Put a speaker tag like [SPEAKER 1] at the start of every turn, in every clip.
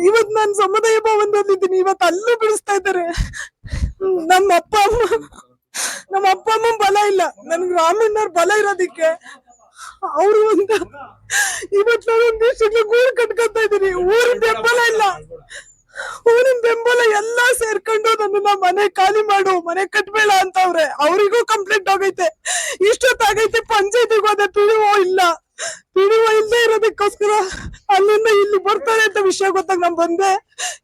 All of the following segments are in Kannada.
[SPEAKER 1] ಇವತ್ ನಾನ್ ಸಮುದಾಯ ಭವನದಲ್ಲಿದ್ದೀನಿ, ಇವತ್ ಅಲ್ಲೂ ಬಿಡಿಸ್ತಾ ಇದ್ದಾರೆ. ನಮ್ಮ ಅಪ್ಪ ಅಮ್ಮ ನಮ್ಮ ಅಪ್ಪ ಅಮ್ಮ ಬಲ ಇಲ್ಲ, ನನ್ಗೆ ರಾಮಣ್ಣವ್ರ ಬಲ ಇರೋದಿಕ್ಕೆ ಅವ್ರು ಇವತ್ ನಾನು ಗೂಡು ಕಟ್ಕೊತ ಇದೀನಿ. ಊರಿನ ಬೆಂಬಲ ಇಲ್ಲ, ಊರಿನ ಬೆಂಬಲ ಎಲ್ಲಾ ಸೇರ್ಕೊಂಡು ನನ್ನ ಮನೆ ಖಾಲಿ ಮಾಡು, ಮನೆ ಕಟ್ಬೇಡ ಅಂತವ್ರೆ. ಅವರಿಗೂ ಕಂಪ್ಲೇಂಟ್ ಆಗೈತೆ, ಇಷ್ಟೊತ್ತಾಗೈತೆ. ಪಂಚಾಯತಿಗೆ ಹೋದೆ, ಪಿಡಿಒ ಇಲ್ಲ. ಪಿಡಿಒ ಇಲ್ಲದೆ ಇರೋದಕ್ಕೋಸ್ಕರ ಅಲ್ಲಿಂದ ಇಲ್ಲಿ ಬರ್ತಾರೆ ಅಂತ ವಿಷಯ ಗೊತ್ತಾಗ ನಾನ್ ಬಂದೆ.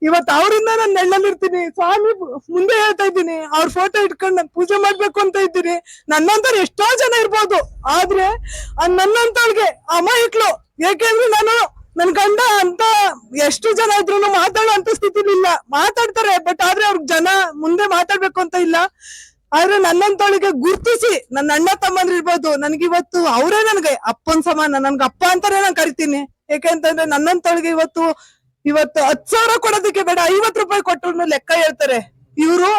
[SPEAKER 1] ಇವತ್ ಅವ್ರಿಂದ ನಾನ್ ನೆಳ್ಳಲ್ಲಿರ್ತೀನಿ. ಸ್ವಾಮಿ ಮುಂದೆ ಹೇಳ್ತಾ ಇದ್ದೀನಿ, ಅವ್ರ ಫೋಟೋ ಇಟ್ಕೊಂಡು ನಾನ್ ಪೂಜೆ ಮಾಡ್ಬೇಕು ಅಂತ ಇದ್ದೀನಿ. ನನ್ನಂತರ ಎಷ್ಟೋ ಜನ ಇರ್ಬೋದು, ಆದ್ರೆ ನನ್ನಂತವ್ರಿಗೆ ಅಮಾಯಕಳು. ಯಾಕೆಂದ್ರೆ ನಾನು ನನ್ ಗಂಡ ಅಂತ ಎಷ್ಟು ಜನ ಇದ್ರು ಮಾತಾಡೋ ಅಂತ ಸ್ಥಿತಿಲಿ ಇಲ್ಲ. ಮಾತಾಡ್ತಾರೆ, ಬಟ್ ಆದ್ರೆ ಅವ್ರಿಗೆ ಜನ ಮುಂದೆ ಮಾತಾಡ್ಬೇಕು ಅಂತ ಇಲ್ಲ. ಆದ್ರೆ ನನ್ನಂತವಳಿಗೆ ಗುರ್ತಿಸಿ, ನನ್ನ ಅಣ್ಣ ತಮ್ಮಂದ್ರು ಇರ್ಬೋದು, ನನ್ಗಿವತ್ತು ಅವರೇ ನನ್ಗೆ ಅಪ್ಪನ್ ಸಮಾನ. ನನ್ಗೆ ಅಪ್ಪ ಅಂತಾನೆ ನಾನ್ ಕರಿತೀನಿ. ಯಾಕೆಂತಂದ್ರೆ ನನ್ನಂತವಳಿಗೆ ಇವತ್ತು 10,000 ಕೊಡೋದಕ್ಕೆ ಬೇಡ, 50 ರೂಪಾಯಿ ಕೊಟ್ಟರು ಲೆಕ್ಕ ಹೇಳ್ತಾರೆ. ಇವ್ರು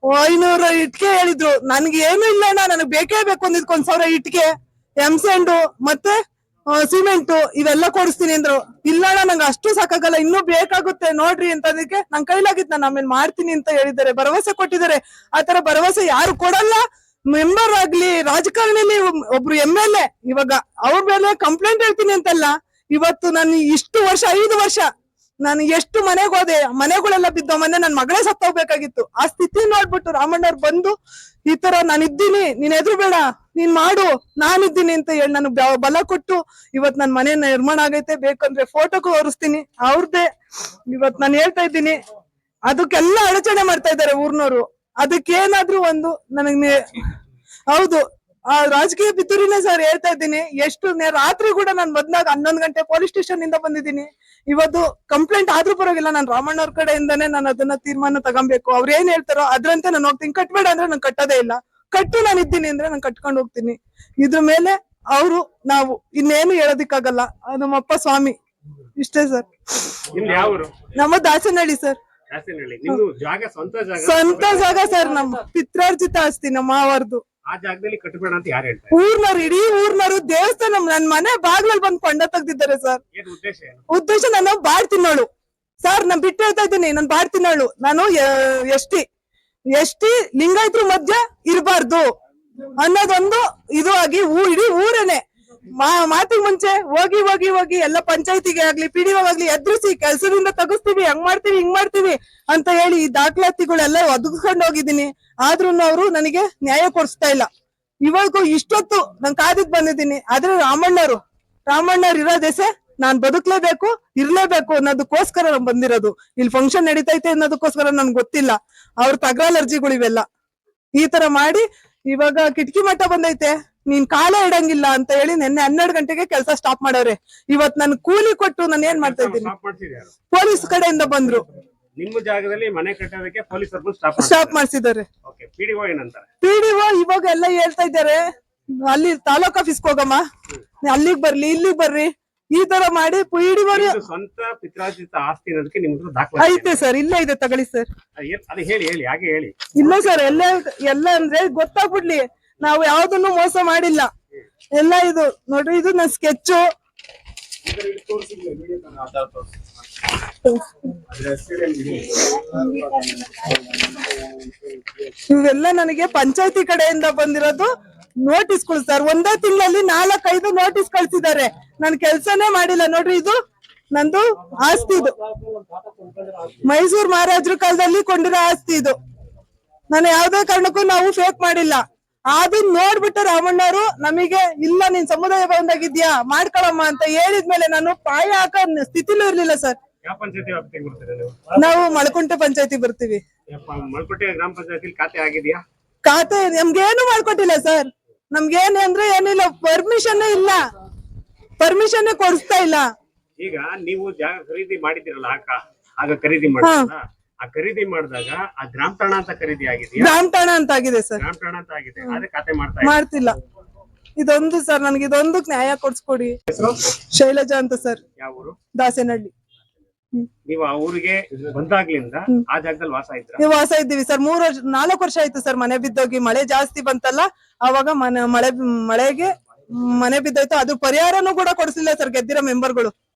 [SPEAKER 1] 500 ಇಟ್ಕೆ ಹೇಳಿದ್ರು. ನನ್ಗೆ ಏನು ಇಲ್ಲ ಅಣ್ಣ, ನನಗ್ ಬೇಕೇ ಬೇಕು ಅಂದಿದ್ 1,000 ಇಟ್ಕೆ, ಎಂಸೆಂಡು ಮತ್ತೆ ಸಿಮೆಂಟ್ ಇವೆಲ್ಲ ಕೊಡಿಸ್ತೀನಿ ಅಂದ್ರು. ಇಲ್ಲ ಅಣ್ಣ, ನಂಗೆ ಅಷ್ಟು ಸಾಕಾಗಲ್ಲ, ಇನ್ನೂ ಬೇಕಾಗುತ್ತೆ ನೋಡ್ರಿ ಅಂತ. ಅದಕ್ಕೆ ನನ್ ಕೈಲಾಗಿದ್ ನಾನು ಆಮೇಲೆ ಮಾಡ್ತೀನಿ ಅಂತ ಹೇಳಿದ್ದಾರೆ, ಭರವಸೆ ಕೊಟ್ಟಿದ್ದಾರೆ. ಆತರ ಭರವಸೆ ಯಾರು ಕೊಡಲ್ಲ. ಮೆಂಬರ್ ಆಗ್ಲಿ, ರಾಜಕಾರಣಿಲಿ ಒಬ್ರು MLA ಇವಾಗ ಅವ್ರ ಮೇಲೆ ಕಂಪ್ಲೇಂಟ್ ಹೇಳ್ತೀನಿ ಅಂತಲ್ಲ. ಇವತ್ತು ನಾನು ಇಷ್ಟು ವರ್ಷ 5 ವರ್ಷ ನಾನು ಎಷ್ಟು ಮನೆಗೆ ಹೋದೆ, ಮನೆಗಳೆಲ್ಲ ಬಿದ್ದೋ. ಮೊನ್ನೆ ನನ್ ಮಗಳೇ ಸತ್ತೋಗ್ಬೇಕಾಗಿತ್ತು. ಆ ಸ್ಥಿತಿ ನೋಡ್ಬಿಟ್ಟು ರಾಮಣ್ಣವ್ರು ಬಂದು ಈ ತರ ನಾನು ಇದ್ದೀನಿ, ನೀನ್ ಎದುರು ಬೇಡ, ನೀನ್ ಮಾಡು, ನಾನಿದ್ದೀನಿ ಅಂತ ಹೇಳಿ ನಾನು ಬಲ ಕೊಟ್ಟು ಇವತ್ ನನ್ ಮನೆ ನಿರ್ಮಾಣ ಆಗೈತೆ. ಬೇಕಂದ್ರೆ ಫೋಟೋಗೂ ತೋರಿಸ್ತೀನಿ ಅವ್ರದ್ದೇ. ಇವತ್ ನಾನು ಹೇಳ್ತಾ ಇದ್ದೀನಿ, ಅದಕ್ಕೆಲ್ಲ ಅಡಚಣೆ ಮಾಡ್ತಾ ಇದ್ದಾರೆ ಊರ್ನವ್ರು. ಅದಕ್ಕೇನಾದ್ರೂ ಒಂದು ನನಗ್ ಹೌದು, ಆ ರಾಜಕೀಯ ಪಿತೂರಿನೇ ಸರ್ ಹೇಳ್ತಾ ಇದ್ದೀನಿ. ಎಷ್ಟು ರಾತ್ರಿ ಕೂಡ ನಾನು ಬಂದಾಗ 11 ಗಂಟೆ ಪೊಲೀಸ್ ಸ್ಟೇಷನ್ ಇಂದ ಬಂದಿದ್ದೀನಿ. ಇವತ್ತು ಕಂಪ್ಲೇಂಟ್ ಆದ್ರೂ ಪರವಾಗಿಲ್ಲ, ನಾನು ರಾಮಣ್ಣವ್ರ ಕಡೆಯಿಂದಾನೇ ನಾನು ಅದನ್ನ ತೀರ್ಮಾನ ತಗೊಬೇಕು. ಅವ್ರ ಏನ್ ಹೇಳ್ತಾರೋ ಅದ್ರಂತೆ ನಾನು ಹೋಗ್ತೀನಿ. ಕಟ್ಬೇಡ ಅಂದ್ರೆ ನಾನು ಕಟ್ಟೋದೇ ಇಲ್ಲ, ಕಟ್ಟು ನಾನು ಇದ್ದೀನಿ ಅಂದ್ರೆ ನಾನು ಕಟ್ಕೊಂಡು ಹೋಗ್ತೀನಿ. ಇದ್ರ ಮೇಲೆ ಅವರು ನಾವು ಇನ್ನೇನು ಹೇಳೋದಿಕ್ಕಾಗಲ್ಲ. ನಮ್ಮಪ್ಪ ಸ್ವಾಮಿ ಇಷ್ಟೇ ಸರ್. ನಮ್ಮ ದಾಸನಹಳ್ಳಿ ಸರ್. ಸ್ವಂತ ಜಾಗ ಸರ್, ನಮ್ಮ ಪಿತ್ರಾರ್ಜಿತ ಆಸ್ತಿ, ನಮ್ಮ ಮಾವರ್ದು.
[SPEAKER 2] ಆ ಜಾಗದಲ್ಲಿ ಕಟ್ಟಬೇಡ ಅಂತ ಯಾರು ಹೇಳ್ತಾರೆ?
[SPEAKER 1] ಊರ್ನವ್ರು, ಇಡೀ ಊರ್ನವ್ರು. ದೇವಸ್ಥಾನ ನನ್ ಮನೆ ಬಾಗ್ಲಲ್ಲಿ ಬಂದು ಕೊಂಡ ತೆಗ್ದಿದ್ದಾರೆ ಸರ್. ಉದ್ದೇಶ ನಾನು ಬಾಳ್ ತಿನ್ನೋಳು ಸರ್. ನಾನ್ ಬಿಟ್ಟು ಹೇಳ್ತಾ ಇದ್ದೀನಿ, ನಾನ್ ಬಾಳ್ ತಿನ್ನೋಳು. ನಾನು ಎಷ್ಟಿ ಲಿಂಗಾಯತ್ರ ಮಧ್ಯ ಇರಬಾರ್ದು ಅನ್ನೋದೊಂದು ಇದು ಆಗಿ ಇಡೀ ಊರೇನೆ ಮಾತಿಗೆ ಮುಂಚೆ ಹೋಗಿ ಹೋಗಿ ಹೋಗಿ ಎಲ್ಲ ಪಂಚಾಯತಿಗೆ ಆಗ್ಲಿ, PDO ಆಗ್ಲಿ ಎದುರಿಸಿ ಕೆಲ್ಸದಿಂದ ತಗಸ್ತೀವಿ, ಹಂಗ್ ಮಾಡ್ತೀವಿ ಹಿಂಗ್ ಮಾಡ್ತೀವಿ ಅಂತ ಹೇಳಿ ಈ ದಾಖಲಾತಿಗಳೆಲ್ಲ ಒದಗಿಸ್ಕೊಂಡು ಹೋಗಿದ್ದೀನಿ. ಆದ್ರೂ ಅವರು ನನಗೆ ನ್ಯಾಯ ಕೊಡಿಸ್ತಾ ಇಲ್ಲ. ಇವಾಗೂ ಇಷ್ಟೊತ್ತು ನಾನು ಕಾದಿದ್ ಬಂದಿದ್ದೀನಿ. ಆದ್ರೆ ರಾಮಣ್ಣವ್ರು ಇರೋ ದೆಸೆ ನಾನ್ ಬದುಕ್ಲೇಬೇಕು, ಇರ್ಲೇಬೇಕು ಅನ್ನೋದಕ್ಕೋಸ್ಕರ ನಾನ್ ಬಂದಿರೋದು. ಇಲ್ಲಿ ಫಂಕ್ಷನ್ ನಡೀತೈತೆ ಅನ್ನೋದಕ್ಕೋಸ್ಕರ ನನ್ಗೆ ಗೊತ್ತಿಲ್ಲ. ಅವ್ರ ತಗ್ರಾಲ್ ಅರ್ಜಿಗಳು ಇವೆಲ್ಲ ಈ ತರ ಮಾಡಿ ಇವಾಗ ಕಿಟಕಿ ಮಟ್ಟ ಬಂದೈತೆ, ನೀನ್ ಕಾಲೇ ಇಡಂಗಿಲ್ಲ ಅಂತ ಹೇಳಿ ನಿನ್ನೆ 12 ಗಂಟೆಗೆ ಕೆಲಸ ಸ್ಟಾಪ್ ಮಾಡವ್ರೆ. ಇವತ್ ನನ್ ಕೂಲಿ ಕೊಟ್ಟು ನಾನು ಏನ್ ಮಾಡ್ತಾ ಇದ್ದೀನಿ, ಪೊಲೀಸ್ ಕಡೆಯಿಂದ ಬಂದ್ರು.
[SPEAKER 2] ನಿಮ್ಮ ಜಾಗದಲ್ಲಿ ಮನೆ ಕಟ್ಟೋದಕ್ಕೆ ಪೊಲೀಸರು
[SPEAKER 1] ಸ್ಟಾಪ್ ಮಾಡಿಸಿದ್ದಾರೆ. PDO ಇವಾಗ ಎಲ್ಲ ಹೇಳ್ತಾ ಇದ್ದಾರೆ, ಅಲ್ಲಿ ತಾಲೂಕ್ ಆಫೀಸ್ಗೆ ಹೋಗಮ್ಮ, ಅಲ್ಲಿಗ್ ಬರ್ಲಿ ಇಲ್ಲಿಗ್ ಬರ್ರಿ, ಈ ತರ ಮಾಡಿ PDO
[SPEAKER 2] ಸ್ವಂತ ಪಿತ್ರಾರ್ಜಿತ ಆಸ್ತಿ ಅನ್ನೋದಕ್ಕೆ ನಿಮ್ಗೆ ದಾಖಲೆ
[SPEAKER 1] ಐತೆ ಸರ್. ಇಲ್ಲೇ ಇದೆ, ತಗೊಳ್ಳಿ ಸರ್.
[SPEAKER 2] ಅದು ಹೇಳಿ ಹಾಗೆ ಹೇಳಿ.
[SPEAKER 1] ಇಲ್ಲ ಸರ್, ಎಲ್ಲ ಅಂದ್ರೆ ಗೊತ್ತಾಗ್ಬಿಡ್ಲಿ, ನಾವು ಯಾವ್ದನ್ನು ಮೋಸ ಮಾಡಿಲ್ಲ. ಎಲ್ಲ ಇದು ನೋಡ್ರಿ, ಇದು ನನ್ ಸ್ಕೆಚ್. ಇವೆಲ್ಲ ನನಗೆ ಪಂಚಾಯತಿ ಕಡೆಯಿಂದ ಬಂದಿರೋದು ನೋಟಿಸ್ಗಳು ಸರ್. ಒಂದೇ ತಿಂಗಳಲ್ಲಿ 4-5 ನೋಟಿಸ್ ಕಳ್ಸಿದ್ದಾರೆ. ನನ್ ಕೆಲ್ಸನೇ ಮಾಡಿಲ್ಲ. ನೋಡ್ರಿ, ಇದು ನಂದು ಆಸ್ತಿ. ಇದು ಮೈಸೂರು ಮಹಾರಾಜರ ಕಾಲದಲ್ಲಿ ಕೊಂಡಿರೋ ಆಸ್ತಿ. ಇದು ನಾನು ಯಾವ್ದೇ ಕಾರಣಕ್ಕೂ ನಾವು ಫೇಕ್ ಮಾಡಿಲ್ಲ. ಅದನ್ನ ನೋಡ್ಬಿಟ್ಟು ರಾಮಣ್ಣವರು ನಮಗೆ ಇಲ್ಲ, ನೀನ್ ಸಮುದಾಯ ಭವನದಾಗಿದ್ಯಾ ಮಾಡ್ಕೊಳಮ್ಮ ಅಂತ ಹೇಳಿದ್ಮೇಲೆ ನಾನು ಪಾಯ ಹಾಕೋ ಸ್ಥಿತಿಲೂ ಇರ್ಲಿಲ್ಲ ಸರ್. ನಾವು ಮಳಕುಂಟೆ ಪಂಚಾಯತಿ ಬರ್ತೀವಿ.
[SPEAKER 2] ಮಳಕುಂಟೆ ಗ್ರಾಮ ಪಂಚಾಯತಿ ಖಾತೆ ಆಗಿದ್ಯಾ?
[SPEAKER 1] ಖಾತೆ ನಮ್ಗೇನು ಮಾಡ್ಕೊಟ್ಟಿಲ್ಲ ಸರ್. ನಮ್ಗೇನು ಅಂದ್ರೆ ಏನಿಲ್ಲ, ಪರ್ಮಿಷನ್ ಇಲ್ಲ, ಪರ್ಮಿಷನ್ ಕೊಡಿಸ್ತಾ ಇಲ್ಲ.
[SPEAKER 2] ಈಗ ನೀವು ಜಾಗ ಖರೀದಿ ಮಾಡಿದಿರಲ್ಲ, ಆಗ ಖರೀದಿ ಮಾಡಿದ್ರಲ್ಲ, ಆ ಖರೀದಿ ಮಾಡಿದಾಗ ಆ ಗ್ರಾಮ ಠಾಣ ಅಂತ ಖರೀದಿ ಆಗಿದೆ.
[SPEAKER 1] ಗ್ರಾಮ ಠಾಣ ಅಂತ ಆಗಿದೆ ಸರ್.
[SPEAKER 2] ಗ್ರಾಮ ಠಾಣ ಅಂತ ಆಗಿದೆ, ಅದೇ ಖಾತೆ
[SPEAKER 1] ಮಾಡ್ತಿಲ್ಲ. ಇದೊಂದು ಸರ್, ನನಗೆ ಇದೊಂದಕ್ಕೆ ನ್ಯಾಯ ಕೊಡ್ಸ್ಕೊಡಿ. ಶೈಲಜಾ ಅಂತ ಸರ್.
[SPEAKER 2] ಯಾವ ಊರು?
[SPEAKER 1] ದಾಸನಹಳ್ಳಿ.
[SPEAKER 2] ನೀವು ಆ ಊರಿಗೆ ಬಂದಾಗ್ಲಿಂದ ಆ ಜಾಗದಲ್ಲಿ
[SPEAKER 1] ವಾಸ ಇದ್ದೀವಿ ಸರ್. 4 ವರ್ಷ ಆಯ್ತು ಸರ್ ಮನೆ ಬಿದ್ದೋಗಿ. ಮಳೆ ಜಾಸ್ತಿ ಬಂತಲ್ಲ, ಅವಾಗ ಮಳೆಗೆ ಮನೆ ಬಿದ್ದೋಯ್ತು. ಅದು ಪರಿಹಾರನೂ ಕೂಡ ಕೊಡಿಸಿಲ್ಲ ಸರ್ ಗೆದ್ದಿರೋ ಮೆಂಬರ್ಗಳು.